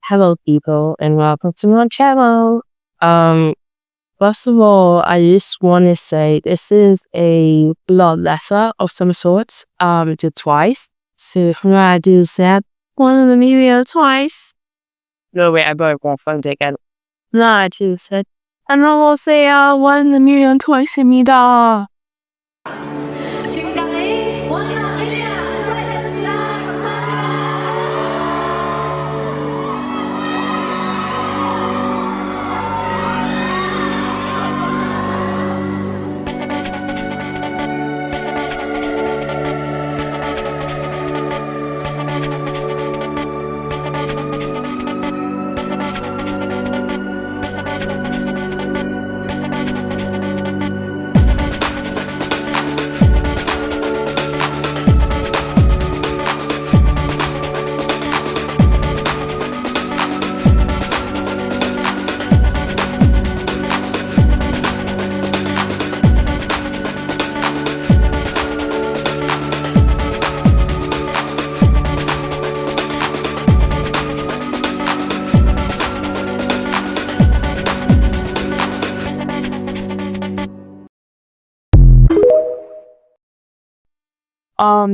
Hello, people, and welcome to my channel. Um, First of all, I just want to say this is a blood letter of some sorts. To Twice. So who I do said one of the media twice. No, wait, I broke my phone again. No, I do said, and I will say one in the million twice입니다. 지금까지 원이나 밀리아 트와이스였습니다. 감사합니다.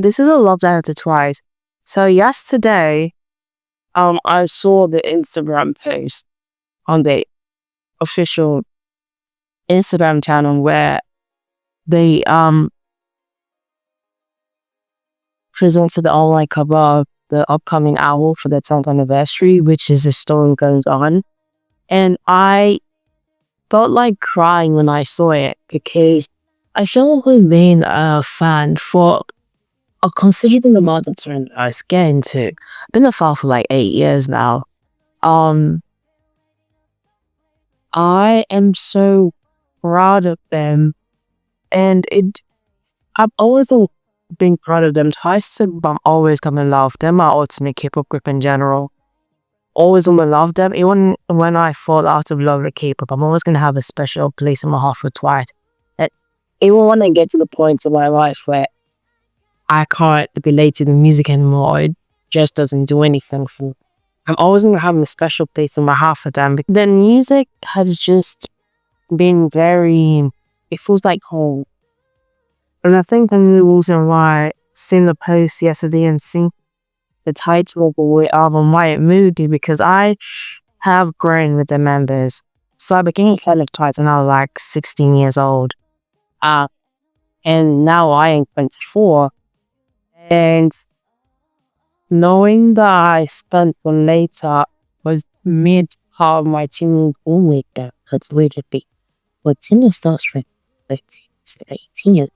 This is a love letter to Twice. So yesterday, I saw the Instagram post on the official Instagram channel where they presented the online cover of the upcoming album for their 10th anniversary, which is The Storm Goes On. And I felt like crying when I saw it because I felt like being a fan for a considerable amount of time I was getting to. I've been a fan for like 8 years now. I am so proud of them, and I've always been proud of them. Twice, but I'm always gonna love them. My ultimate K-pop group in general. Always gonna love them. Even when I fall out of love with K-pop, I'm always gonna have a special place in my heart for Twice. And even when I get to the point of my life where I can't relate to the music anymore, it just doesn't do anything for me, I'm always gonna have a special place in my heart for them. The music has just been it feels like home. And I think I'm the reason why seeing the post yesterday and seeing the title of the album, why it moved me, because I have grown with the members. So I became a fan of Twice when I was like 16 years old. And now I am 24. And knowing that I spent one later was mid part of my teen with them, because would it be? Well, teen starts from 18. I'm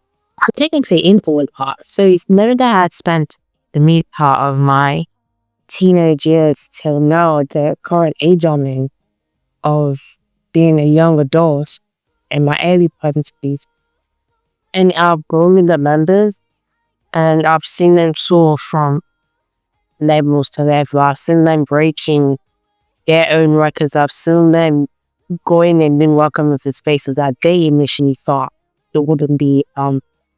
technically in forward part, so it's never that I had spent the mid part of my teenage years till now, the current age I'm in, of being a young adult in my early pregnancies. And I've grown with the members, and I've seen them soar from levels to level. I've seen them breaking their own records. I've seen them going and being welcome with the spaces that they initially thought it wouldn't be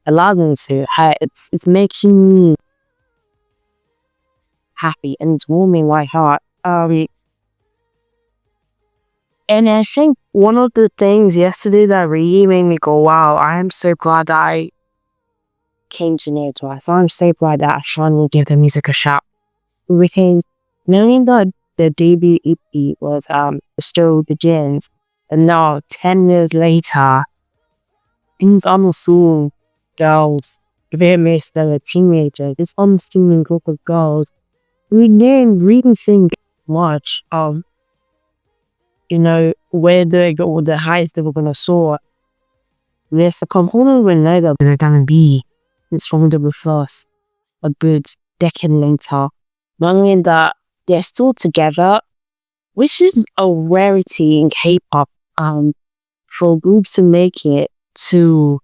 allowed them to. It's making me happy, and it's warming my heart. And I think one of the things yesterday that really made me go, wow, I am so glad I came to know Twice. I'm so glad that I finally gave the music a shot. Because knowing that the debut EP was Still Begins, and now 10 years later, these unassuming girls, very still a teenager, this unassuming group of girls, we didn't really think much of, where they go, or the heights they were gonna soar. There's a component we know that they're gonna be. It's from the first a good decade later. Not only that, they're still together, which is a rarity in K-pop. For groups to make it to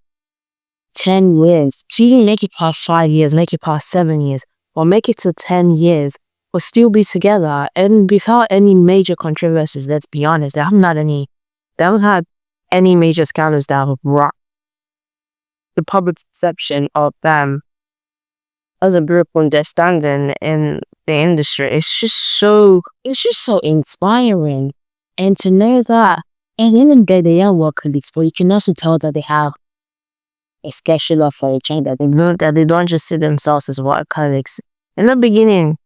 10 years, to even make it past 5 years, make it past 7 years, or make it to 10 years, but still be together and without any major controversies. Let's be honest, they haven't had any major scandals that have rocked the public's perception of them as a group understanding in the industry. It's just so inspiring. And to know that, and in the day they are work colleagues, but you can also tell that they have a special love for each other. That they don't just see themselves as work colleagues. In the beginning,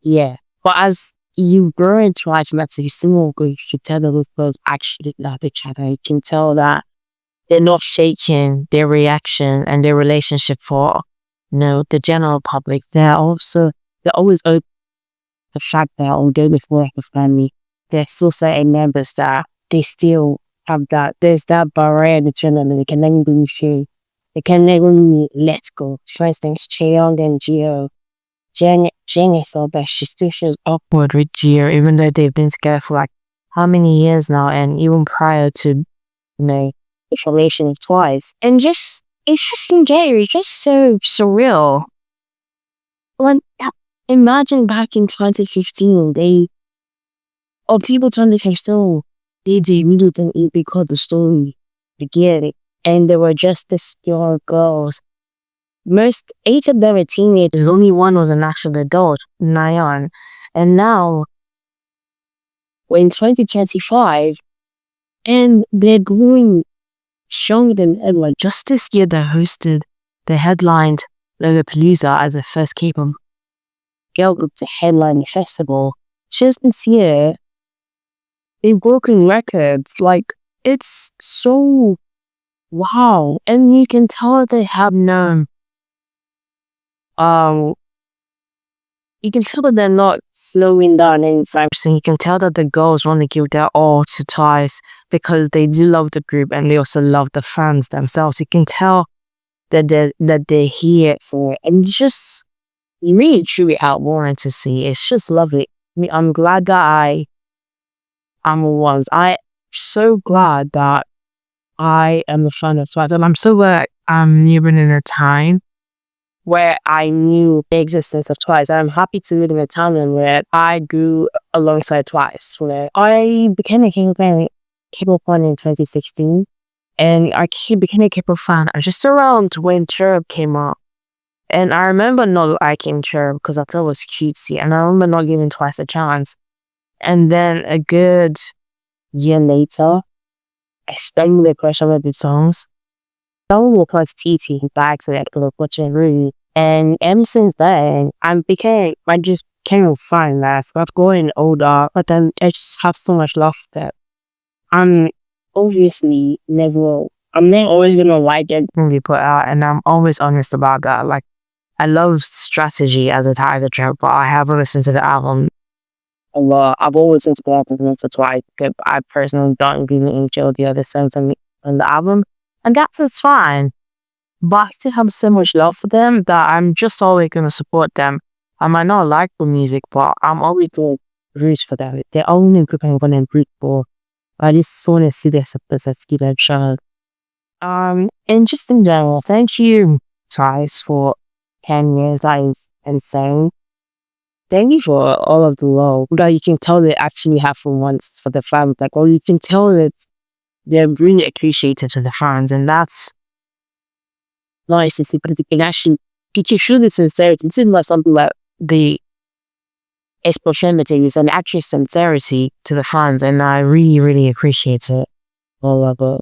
yeah. But as you grow into it, so you see more good, you can tell that those girls actually love each other. You can tell that they're not shaking their reaction and their relationship for, the general public. They're always open to the fact that although they feel like a family, there's still certain members that they still have there's that barrier between them and they can never really feel, they can never really let go. For instance, Cheong and Gio. Jen is so bad. She still feels awkward with Gio, even though they've been together for like how many years now, and even prior to, the formation of Twice. And it's just scary, just so surreal. Like, imagine back in 2015, October 2015, they debuted an EP called The Story Beginning, and there were just these young girls. Eight of them were teenagers, only one was an actual adult, Nayeon. And now, we're in 2025, and they're doing stronger than ever. Just this year, they headlined Lollapalooza as the first K-pop girl group to headline the festival. Just this year, they've broken records. Like, it's so wow. And you can tell they have you can tell that they're not slowing down anytime soon. You can tell that the girls want to give their all to Twice because they do love the group and they also love the fans themselves. You can tell that they're here for it. And just really truly outworn to see. It's just lovely. I mean, I'm glad that I'm so glad that I am a fan of Twice, and I'm so glad I'm living in a time where I knew the existence of Twice. I'm happy to live in a time where I grew alongside Twice. Where I became a K-pop fan in 2016, and became a K-pop fan just around when Cherub came out. And I remember not liking Cherub because I thought it was cutesy, and I remember not giving Twice a chance. And then a good year later, I stumbled across some of the songs. Someone will plus TT by accident because of watching Rudy. And ever since then, I just became a fan. I started going older, but then I just have so much love for that. I'm obviously I'm not always gonna like everything they put out, and I'm always honest about that. Like, I love Strategy as a title track, but I haven't listened to the album a lot. I've always listened to the album once or twice, because I personally don't really enjoy the other songs on the album, and it's fine. But I still have so much love for them that I'm just always gonna support them. I might not like the music, but I'm always gonna root for them. They're the only group I'm gonna root for. I just want to see their success keep that show. And just in general, thank you, Twice, for 10 years. That is insane. Thank you for all of the love that you can tell they actually have for once for the fans. Like, or you can tell that they're really appreciated to the fans, and that's nice to see. But you can show the sincerity. It's not something like the explosion materials and actually sincerity to the fans, and I really, really appreciate it. All of it.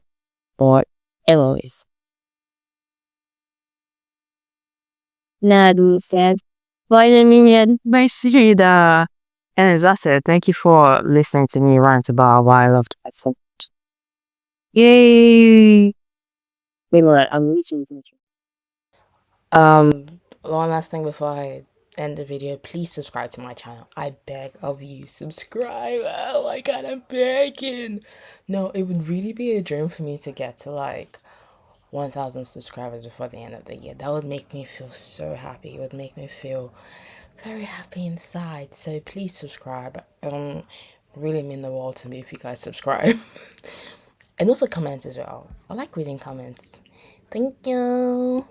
But anyways, that said, vitamin and basically and that's it. Thank you for listening to me rant about why I love that so much. Yay! Wait, what? I'm reaching this. One last thing before I end the video, please subscribe to my channel. I beg of you, subscribe. Oh my god, I'm begging. No, it would really be a dream for me to get to like 1,000 subscribers before the end of the year. That would make me feel so happy. It would make me feel very happy inside. So please subscribe. Really mean the world to me if you guys subscribe. And also comment as well. I like reading comments. Thank you.